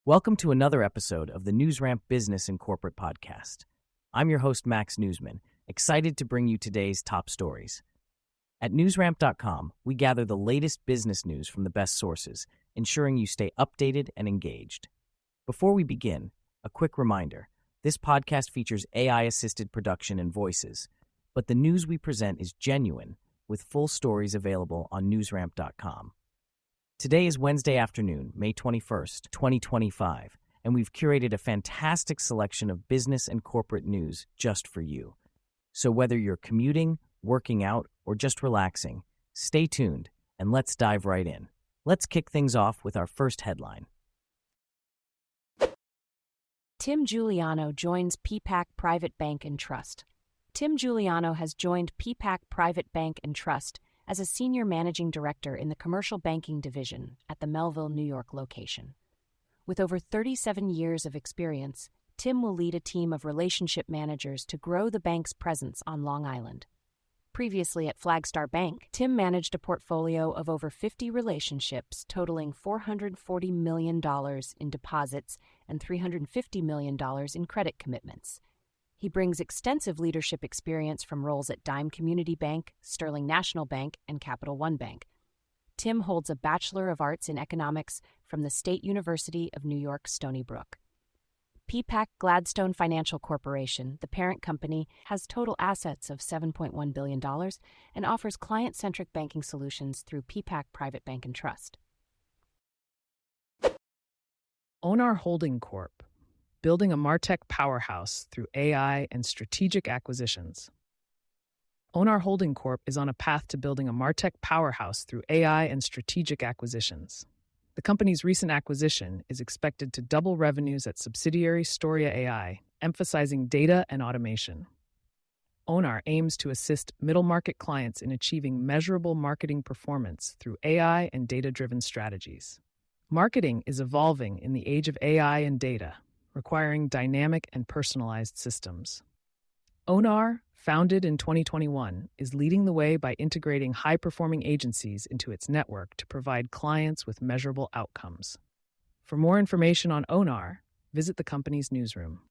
Welcome to another episode of the NewsRamp Business and Corporate Podcast. I'm your host, Max Newsman, excited to bring you today's top stories. At newsramp.com, we gather the latest business news from the best sources, ensuring you stay updated and engaged. Before we begin, a quick reminder. This podcast features AI-assisted production and voices, but the news we present is genuine, with full stories available on newsramp.com. Today is Wednesday afternoon, May 21st, 2025, and we've curated a fantastic selection of business and corporate news just for you. So whether you're commuting, working out, or just relaxing, stay tuned and let's dive right in. Let's kick things off with our first headline. Tim Giuliano joins Peapack Private Bank Trust. Tim Giuliano has joined Peapack Private Bank Trust as a senior managing director in the commercial banking division at the Melville, New York location. With over 37 years of experience, Tim will lead a team of relationship managers to grow the bank's presence on Long Island. Previously at Flagstar Bank, Tim managed a portfolio of over 50 relationships totaling $440 million in deposits and $350 million in credit commitments. He brings extensive leadership experience from roles at Dime Community Bank, Sterling National Bank, and Capital One Bank. Tim holds a Bachelor of Arts in Economics from the State University of New York, Stony Brook. Peapack Gladstone Financial Corporation, the parent company, has total assets of $7.1 billion and offers client-centric banking solutions through Peapack Private Bank Trust. ONAR Holding Corp, building a MarTech powerhouse through AI and strategic acquisitions. ONAR Holding Corp is on a path to building a MarTech powerhouse through AI and strategic acquisitions. The company's recent acquisition is expected to double revenues at subsidiary Storia AI, emphasizing data and automation. ONAR aims to assist middle-market clients in achieving measurable marketing performance through AI and data-driven strategies. Marketing is evolving in the age of AI and data, requiring dynamic and personalized systems. ONAR, founded in 2021, is leading the way by integrating high-performing agencies into its network to provide clients with measurable outcomes. For more information on ONAR, visit the company's newsroom.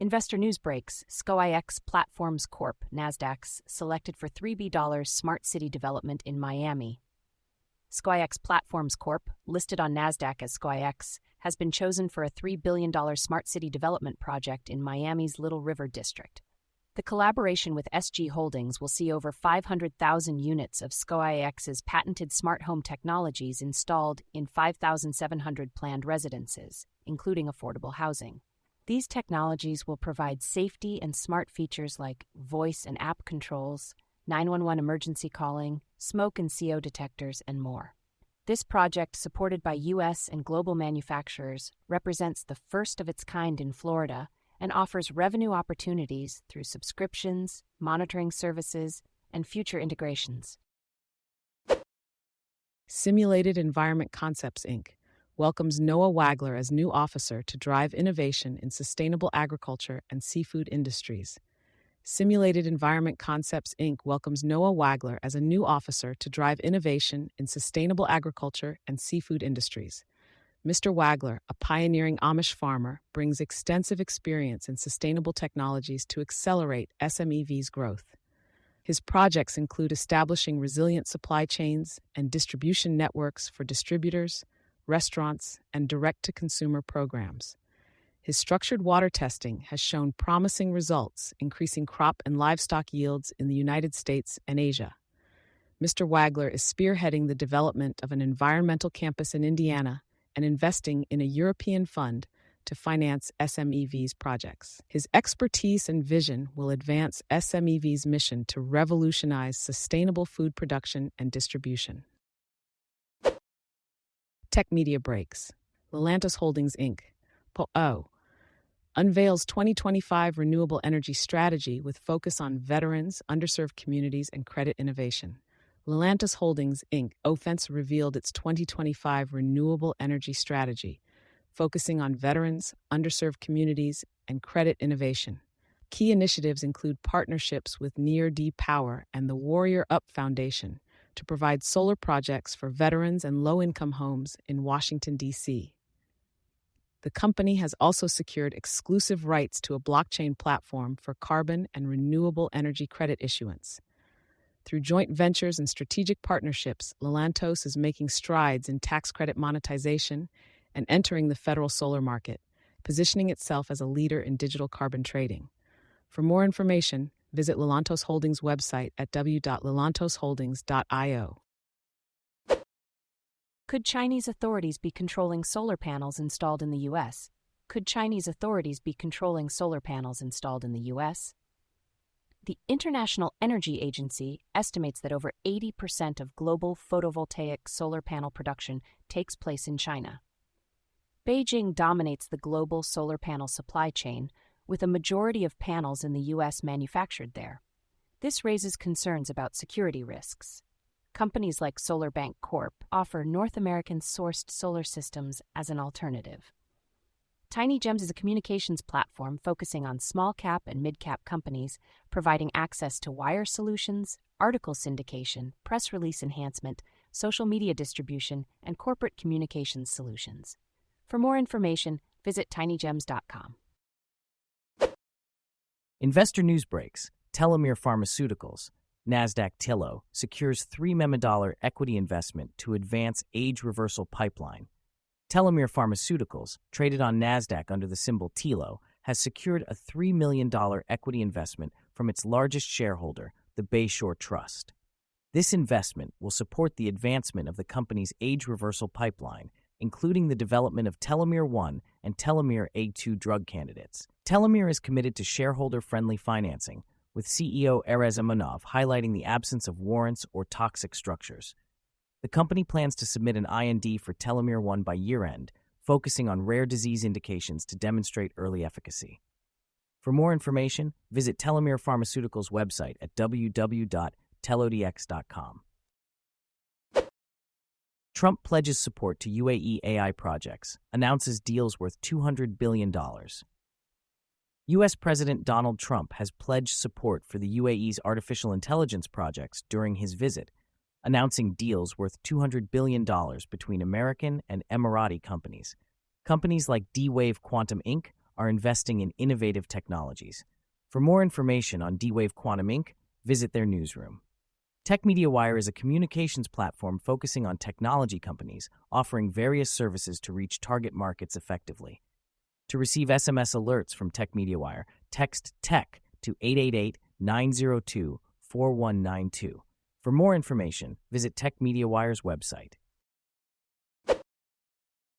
Investor news breaks. SKYX Platforms Corp, Nasdaq's selected for $3 billion smart city development in Miami. SKYX Platforms Corp, listed on Nasdaq as SKYX, has been chosen for a $3 billion smart city development project in Miami's Little River District. The collaboration with SG Holdings will see over 500,000 units of SKYX's patented smart home technologies installed in 5,700 planned residences, including affordable housing. These technologies will provide safety and smart features like voice and app controls, 911 emergency calling, smoke and CO detectors, and more. This project, supported by U.S. and global manufacturers, represents the first of its kind in Florida and offers revenue opportunities through subscriptions, monitoring services, and future integrations. Simulated Environment Concepts, Inc. welcomes Noah Wagler as new officer to drive innovation in sustainable agriculture and seafood industries. Simulated Environment Concepts, Inc. welcomes Noah Wagler as a new officer to drive innovation in sustainable agriculture and seafood industries. Mr. Wagler, a pioneering Amish farmer, brings extensive experience in sustainable technologies to accelerate SMEV's growth. His projects include establishing resilient supply chains and distribution networks for distributors, restaurants, and direct-to-consumer programs. His structured water testing has shown promising results, increasing crop and livestock yields in the United States and Asia. Mr. Wagler is spearheading the development of an environmental campus in Indiana and investing in a European fund to finance SMEV's projects. His expertise and vision will advance SMEV's mission to revolutionize sustainable food production and distribution. Tech Media Breaks. Lelantos Holdings, Inc. Unveils 2025 renewable energy strategy with focus on veterans, underserved communities, and credit innovation. Lelantos Holdings, Inc. revealed its 2025 renewable energy strategy, focusing on veterans, underserved communities, and credit innovation. Key initiatives include partnerships with Near D Power and the Warrior Up Foundation, to provide solar projects for veterans and low-income homes in Washington, D.C. The company has also secured exclusive rights to a blockchain platform for carbon and renewable energy credit issuance. Through joint ventures and strategic partnerships, Lelantos is making strides in tax credit monetization and entering the federal solar market, positioning itself as a leader in digital carbon trading. For more information, visit Lelantos Holdings' website at w.lelantosholdings.io. Could Chinese authorities be controlling solar panels installed in the U.S.? Could Chinese authorities be controlling solar panels installed in the U.S.? The International Energy Agency estimates that over 80% of global photovoltaic solar panel production takes place in China. Beijing dominates the global solar panel supply chain, with a majority of panels in the U.S. manufactured there. This raises concerns about security risks. Companies like SolarBank Corp offer North American-sourced solar systems as an alternative. TinyGems is a communications platform focusing on small-cap and mid-cap companies, providing access to wire solutions, article syndication, press release enhancement, social media distribution, and corporate communications solutions. For more information, visit tinygems.com. Investor news breaks. Telomere Pharmaceuticals, NASDAQ TILO, secures $3 million equity investment to advance age reversal pipeline. Telomere Pharmaceuticals, traded on NASDAQ under the symbol TILO, has secured a $3 million equity investment from its largest shareholder, the Bayshore Trust. This investment will support the advancement of the company's age reversal pipeline, including the development of Telomere 1 and Telomere A2 drug candidates. Telomere is committed to shareholder-friendly financing, with CEO Erez Amonov highlighting the absence of warrants or toxic structures. The company plans to submit an IND for Telomere 1 by year-end, focusing on rare disease indications to demonstrate early efficacy. For more information, visit Telomere Pharmaceuticals' website at www.telodx.com. Trump pledges support to UAE AI projects, announces deals worth $200 billion. U.S. President Donald Trump has pledged support for the UAE's artificial intelligence projects during his visit, announcing deals worth $200 billion between American and Emirati companies. Companies like D-Wave Quantum Inc. are investing in innovative technologies. For more information on D-Wave Quantum Inc., visit their newsroom. Tech MediaWire is a communications platform focusing on technology companies, offering various services to reach target markets effectively. To receive SMS alerts from Tech MediaWire, text TECH to 888-902-4192. For more information, visit Tech MediaWire's website.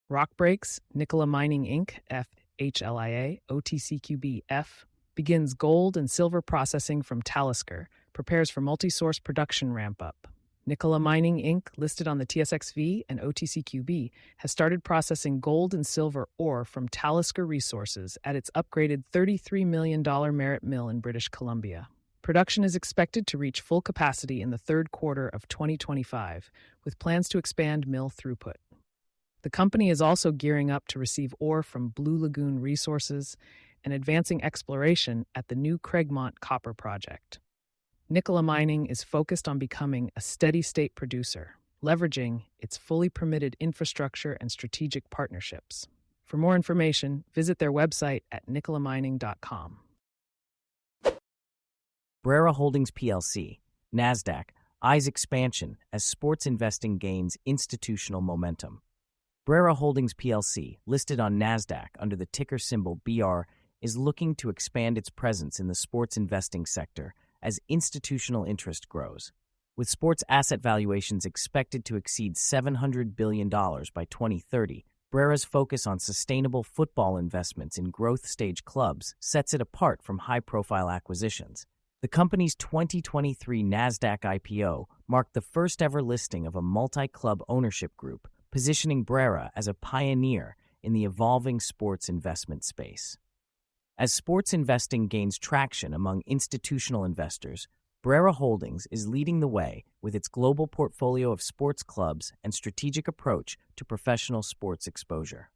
Rock Breaks, Nikola Mining Inc., FHLIA, OTCQB-F, begins gold and silver processing from Talisker, prepares for multi-source production ramp-up. Nikola Mining Inc., listed on the TSXV and OTCQB, has started processing gold and silver ore from Talisker Resources at its upgraded $33 million Merritt Mill in British Columbia. Production is expected to reach full capacity in the third quarter of 2025, with plans to expand mill throughput. The company is also gearing up to receive ore from Blue Lagoon Resources and advancing exploration at the new Craigmont Copper Project. Nikola Mining is focused on becoming a steady-state producer, leveraging its fully permitted infrastructure and strategic partnerships. For more information, visit their website at nicolamining.com. Brera Holdings plc, NASDAQ, eyes expansion as sports investing gains institutional momentum. Brera Holdings plc, listed on NASDAQ under the ticker symbol BR, is looking to expand its presence in the sports investing sector as institutional interest grows. With sports asset valuations expected to exceed $700 billion by 2030, Brera's focus on sustainable football investments in growth-stage clubs sets it apart from high-profile acquisitions. The company's 2023 NASDAQ IPO marked the first-ever listing of a multi-club ownership group, positioning Brera as a pioneer in the evolving sports investment space. As sports investing gains traction among institutional investors, Brera Holdings is leading the way with its global portfolio of sports clubs and strategic approach to professional sports exposure.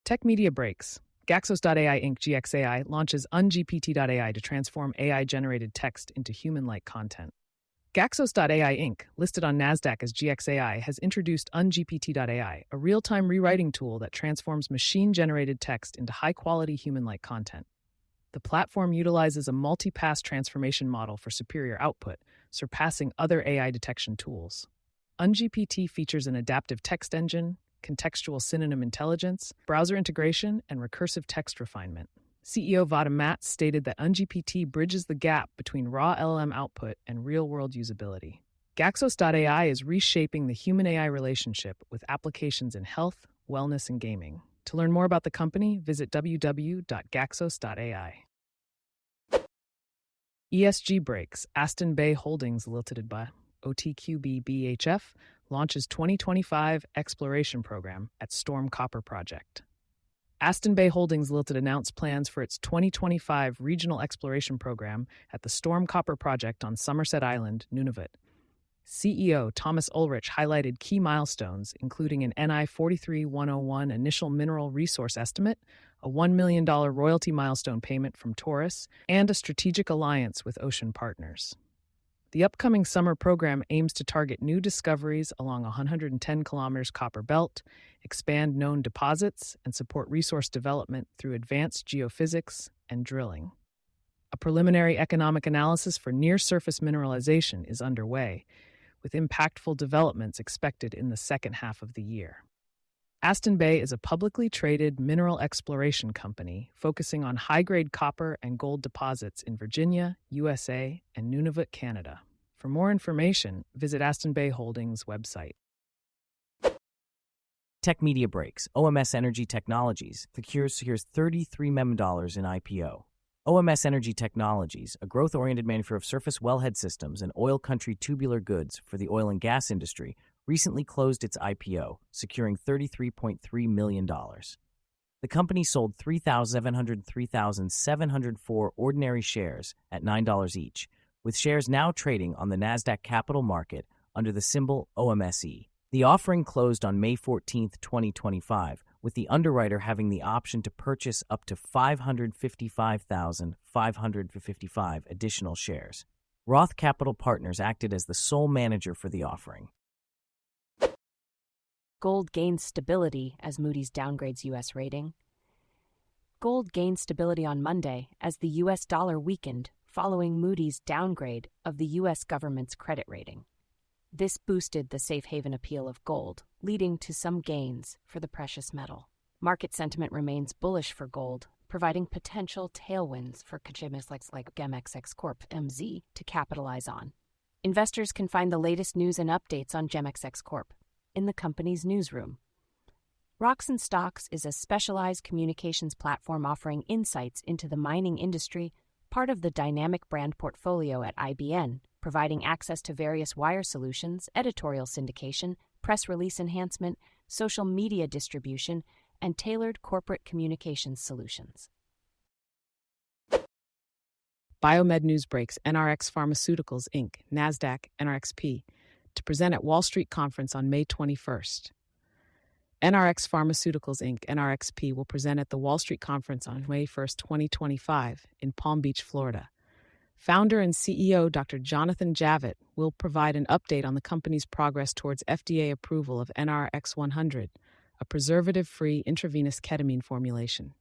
Tech Media Breaks. Gaxos.ai Inc. GXAI launches UnGPT.ai to transform AI-generated text into human-like content. Gaxos.ai Inc., listed on NASDAQ as GXAI, has introduced UnGPT.ai, a real-time rewriting tool that transforms machine-generated text into high-quality human-like content. The platform utilizes a multi-pass transformation model for superior output, surpassing other AI detection tools. UnGPT features an adaptive text engine, contextual synonym intelligence, browser integration, and recursive text refinement. CEO Vadam Mat stated that UnGPT bridges the gap between raw LLM output and real-world usability. Gaxos.ai is reshaping the human-AI relationship with applications in health, wellness, and gaming. To learn more about the company, visit www.gaxos.ai. ESG breaks. Aston Bay Holdings Limited by OTQB BHF launches 2025 exploration program at Storm Copper Project. Aston Bay Holdings Limited announced plans for its 2025 regional exploration program at the Storm Copper Project on Somerset Island, Nunavut. CEO Thomas Ulrich highlighted key milestones, including an NI 43101 initial mineral resource estimate, a $1 million royalty milestone payment from Taurus, and a strategic alliance with Ocean Partners. The upcoming summer program aims to target new discoveries along a 110 kilometers copper belt, expand known deposits, and support resource development through advanced geophysics and drilling. A preliminary economic analysis for near-surface mineralization is underway, with impactful developments expected in the second half of the year. Aston Bay is a publicly traded mineral exploration company focusing on high-grade copper and gold deposits in Virginia, USA, and Nunavut, Canada. For more information, visit Aston Bay Holdings' website. Tech Media Breaks. OMS Energy Technologies secures $33 million in IPO. OMS Energy Technologies, a growth-oriented manufacturer of surface wellhead systems and oil country tubular goods for the oil and gas industry, recently closed its IPO, securing $33.3 million. The company sold 3,704 ordinary shares at $9 each, with shares now trading on the NASDAQ Capital Market under the symbol OMSE. The offering closed on May 14, 2025, with the underwriter having the option to purchase up to 555,555 additional shares. Roth Capital Partners acted as the sole manager for the offering. Gold gains stability as Moody's downgrades U.S. rating. Gold gained stability on Monday as the U.S. dollar weakened following Moody's downgrade of the U.S. government's credit rating. This boosted the safe haven appeal of gold, leading to some gains for the precious metal. Market sentiment remains bullish for gold, providing potential tailwinds for companies like NRx Corp (MZ) to capitalize on. Investors can find the latest news and updates on NRx Corp in the company's newsroom. Rocks and Stocks is a specialized communications platform offering insights into the mining industry, part of the dynamic brand portfolio at IBN, providing access to various wire solutions, editorial syndication, press release enhancement, social media distribution, and tailored corporate communications solutions. Biomed News breaks NRx Pharmaceuticals, Inc., NASDAQ, NRXP, to present at Wall Street Conference on May 21st. NRx Pharmaceuticals, Inc., NRXP, will present at the Wall Street Conference on May 1st, 2025, in Palm Beach, Florida. Founder and CEO Dr. Jonathan Javitt will provide an update on the company's progress towards FDA approval of NRx 100, a preservative-free intravenous ketamine formulation.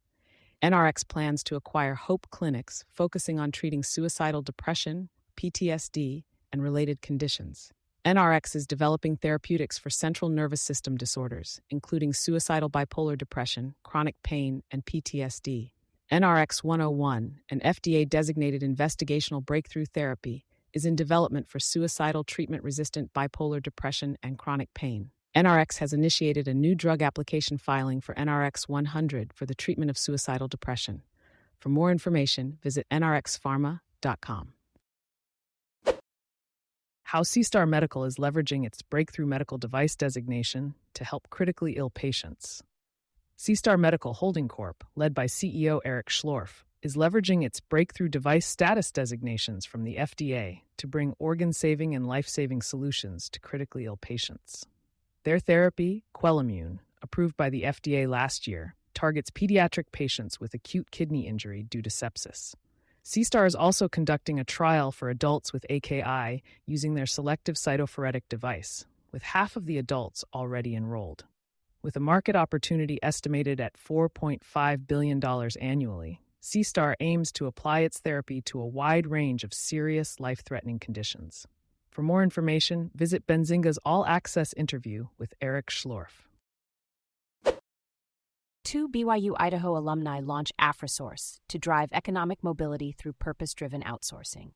NRx plans to acquire Hope Clinics, focusing on treating suicidal depression, PTSD, and related conditions. NRx is developing therapeutics for central nervous system disorders, including suicidal bipolar depression, chronic pain, and PTSD. NRx 101, an FDA-designated investigational breakthrough therapy, is in development for suicidal treatment-resistant bipolar depression and chronic pain. NRx has initiated a new drug application filing for NRx 100 for the treatment of suicidal depression. For more information, visit nrxpharma.com. How SeaStar Medical is leveraging its breakthrough medical device designation to help critically ill patients. SeaStar Medical Holding Corp, led by CEO Eric Schlorf, is leveraging its breakthrough device status designations from the FDA to bring organ-saving and life-saving solutions to critically ill patients. Their therapy, Quellimune, approved by the FDA last year, targets pediatric patients with acute kidney injury due to sepsis. SeaStar is also conducting a trial for adults with AKI using their selective cytophoretic device, with half of the adults already enrolled. With a market opportunity estimated at $4.5 billion annually, SeaStar aims to apply its therapy to a wide range of serious, life-threatening conditions. For more information, visit Benzinga's all-access interview with Eric Schlorf. 2 BYU Idaho alumni launch AfriSource to drive economic mobility through purpose-driven outsourcing.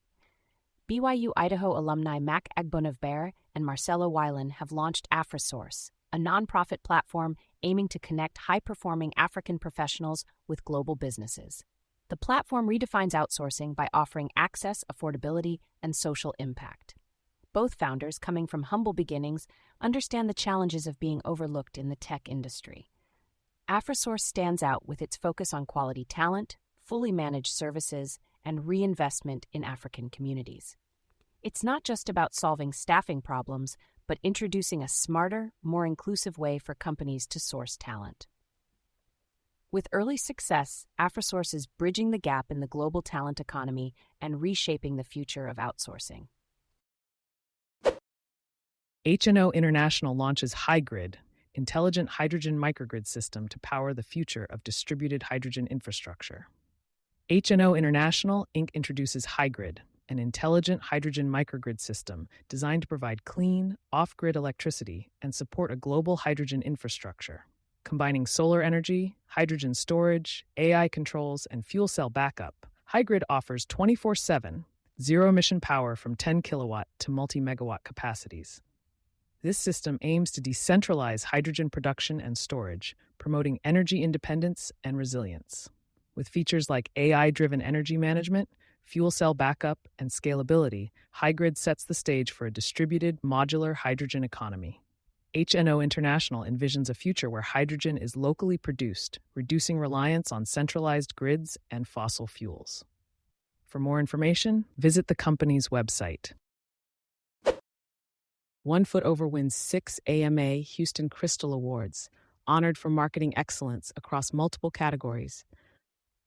BYU Idaho alumni Mac Agbonavbert and Marcelo Weiland have launched AfriSource, a nonprofit platform aiming to connect high-performing African professionals with global businesses. The platform redefines outsourcing by offering access, affordability, and social impact. Both founders, coming from humble beginnings, understand the challenges of being overlooked in the tech industry. AfriSource stands out with its focus on quality talent, fully managed services, and reinvestment in African communities. It's not just about solving staffing problems, but introducing a smarter, more inclusive way for companies to source talent. With early success, AfriSource is bridging the gap in the global talent economy and reshaping the future of outsourcing. HNO International launches HyGrid, intelligent hydrogen microgrid system to power the future of distributed hydrogen infrastructure. HNO International, Inc. introduces HyGrid, an intelligent hydrogen microgrid system designed to provide clean, off-grid electricity and support a global hydrogen infrastructure. Combining solar energy, hydrogen storage, AI controls, and fuel cell backup, HyGrid offers 24/7, zero-emission power from 10 kilowatt to multi-megawatt capacities. This system aims to decentralize hydrogen production and storage, promoting energy independence and resilience. With features like AI-driven energy management, fuel cell backup, and scalability, HyGrid sets the stage for a distributed, modular hydrogen economy. HNO International envisions a future where hydrogen is locally produced, reducing reliance on centralized grids and fossil fuels. For more information, visit the company's website. 1 Foot Over wins 6 AMA Houston Crystal Awards, honored for marketing excellence across multiple categories.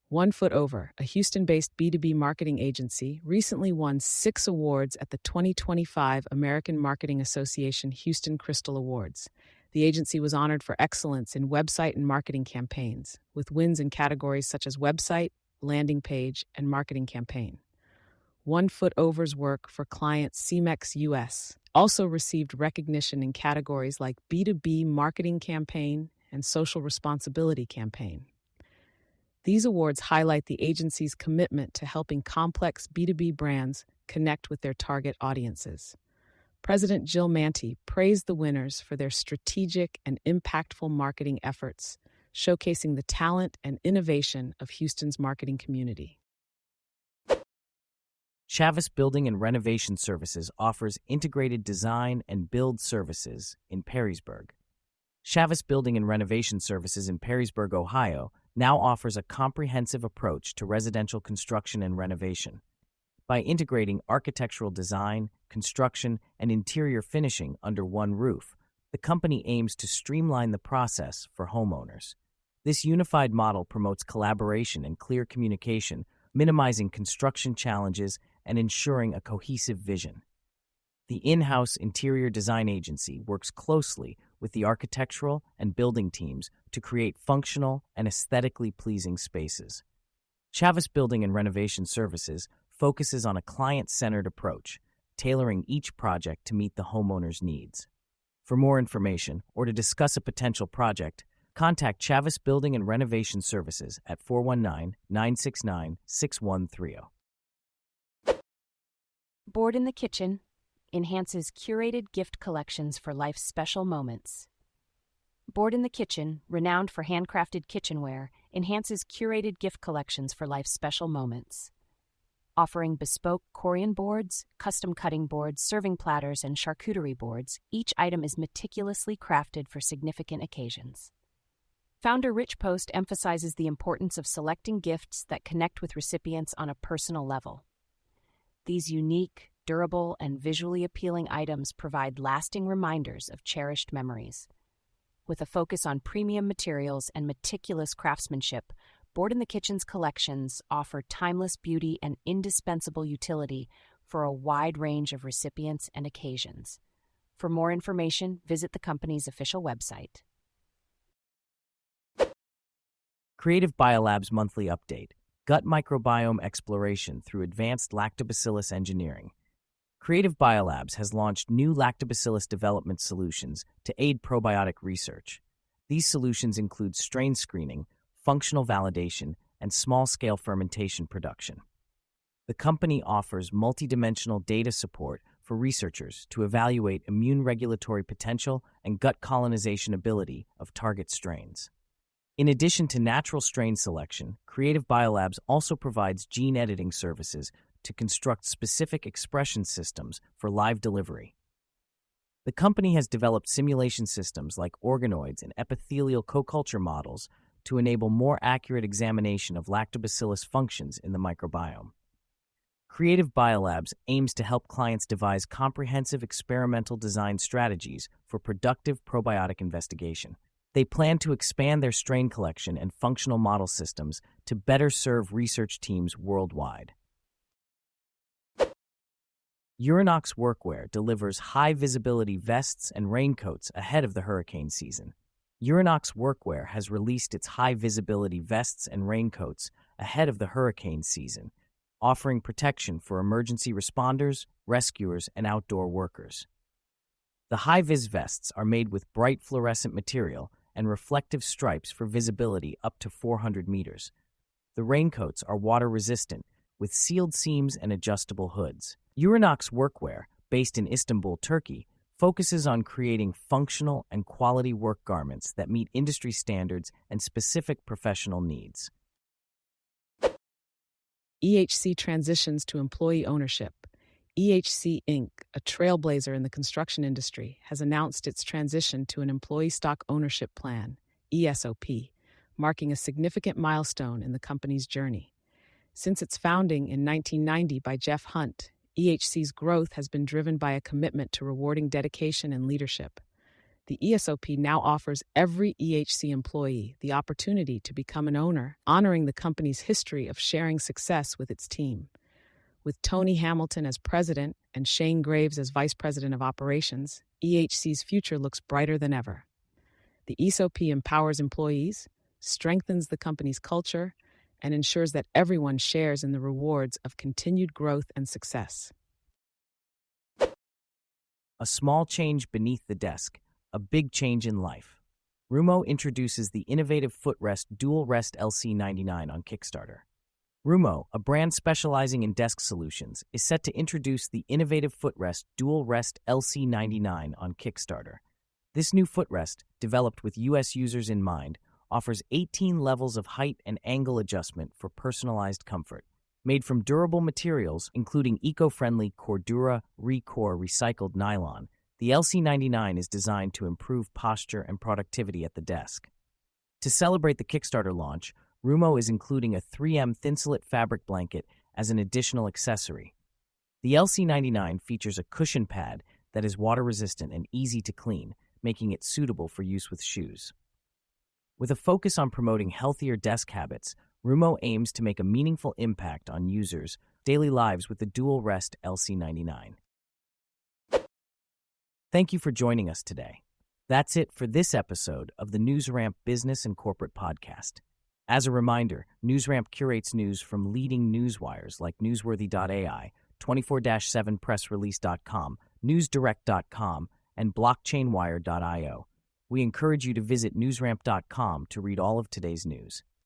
1 Foot Over, a Houston-based B2B marketing agency, recently won 6 awards at the 2025 American Marketing Association Houston Crystal Awards. The agency was honored for excellence in website and marketing campaigns, with wins in categories such as website, landing page, and marketing campaign. 1 Foot Over's work for client CMEX US also received recognition in categories like B2B marketing campaign and social responsibility campaign. These awards highlight the agency's commitment to helping complex B2B brands connect with their target audiences. President Jill Manty praised the winners for their strategic and impactful marketing efforts, showcasing the talent and innovation of Houston's marketing community. Chavis Building and Renovation Services offers integrated design and build services in Perrysburg. Chavis Building and Renovation Services in Perrysburg, Ohio, now offers a comprehensive approach to residential construction and renovation. By integrating architectural design, construction, and interior finishing under one roof, the company aims to streamline the process for homeowners. This unified model promotes collaboration and clear communication, minimizing construction challenges and ensuring a cohesive vision. The in-house interior design agency works closely with the architectural and building teams to create functional and aesthetically pleasing spaces. Chavis Building and Renovation Services focuses on a client-centered approach, tailoring each project to meet the homeowner's needs. For more information or to discuss a potential project, contact Chavis Building and Renovation Services at 419-969-6130. Board in the Kitchen enhances curated gift collections for life's special moments. Board in the Kitchen, renowned for handcrafted kitchenware, enhances curated gift collections for life's special moments. Offering bespoke Korean boards, custom cutting boards, serving platters, and charcuterie boards, each item is meticulously crafted for significant occasions. Founder Rich Post emphasizes the importance of selecting gifts that connect with recipients on a personal level. These unique, durable, and visually appealing items provide lasting reminders of cherished memories. With a focus on premium materials and meticulous craftsmanship, Board in the Kitchen's collections offer timeless beauty and indispensable utility for a wide range of recipients and occasions. For more information, visit the company's official website. Creative Biolab's monthly update: gut microbiome exploration through advanced lactobacillus engineering. Creative Biolabs has launched new lactobacillus development solutions to aid probiotic research. These solutions include strain screening, functional validation, and small-scale fermentation production. The company offers multidimensional data support for researchers to evaluate immune regulatory potential and gut colonization ability of target strains. In addition to natural strain selection, Creative Biolabs also provides gene editing services to construct specific expression systems for live delivery. The company has developed simulation systems like organoids and epithelial co-culture models to enable more accurate examination of lactobacillus functions in the microbiome. Creative Biolabs aims to help clients devise comprehensive experimental design strategies for productive probiotic investigation. They plan to expand their strain collection and functional model systems to better serve research teams worldwide. Urinox Workwear delivers high-visibility vests and raincoats ahead of the hurricane season. Urinox Workwear has released its high-visibility vests and raincoats ahead of the hurricane season, offering protection for emergency responders, rescuers, and outdoor workers. The high-vis vests are made with bright fluorescent material and reflective stripes for visibility up to 400 meters. The raincoats are water-resistant, with sealed seams and adjustable hoods. Urinox Workwear, based in Istanbul, Turkey, focuses on creating functional and quality work garments that meet industry standards and specific professional needs. EHC transitions to employee ownership. EHC Inc., a trailblazer in the construction industry, has announced its transition to an employee stock ownership plan, ESOP, marking a significant milestone in the company's journey. Since its founding in 1990 by Jeff Hunt, EHC's growth has been driven by a commitment to rewarding dedication and leadership. The ESOP now offers every EHC employee the opportunity to become an owner, honoring the company's history of sharing success with its team. With Tony Hamilton as president and Shane Graves as vice president of operations, EHC's future looks brighter than ever. The ESOP empowers employees, strengthens the company's culture, and ensures that everyone shares in the rewards of continued growth and success. A small change beneath the desk, a big change in life. Rumo introduces the innovative footrest Dual Rest LC99 on Kickstarter. Rumo, a brand specializing in desk solutions, is set to introduce the innovative footrest Dual Rest LC99 on Kickstarter. This new footrest, developed with U.S. users in mind, offers 18 levels of height and angle adjustment for personalized comfort. Made from durable materials, including eco-friendly Cordura Recore recycled nylon, the LC99 is designed to improve posture and productivity at the desk. To celebrate the Kickstarter launch, Rumo is including a 3M Thinsulate fabric blanket as an additional accessory. The LC99 features a cushion pad that is water-resistant and easy to clean, making it suitable for use with shoes. With a focus on promoting healthier desk habits, Rumo aims to make a meaningful impact on users' daily lives with the Dual Rest LC99. Thank you for joining us today. That's it for this episode of the NewsRamp Business and Corporate Podcast. As a reminder, NewsRamp curates news from leading newswires like Newsworthy.ai, 24/7pressrelease.com, NewsDirect.com, and BlockchainWire.io. We encourage you to visit newsramp.com to read all of today's news.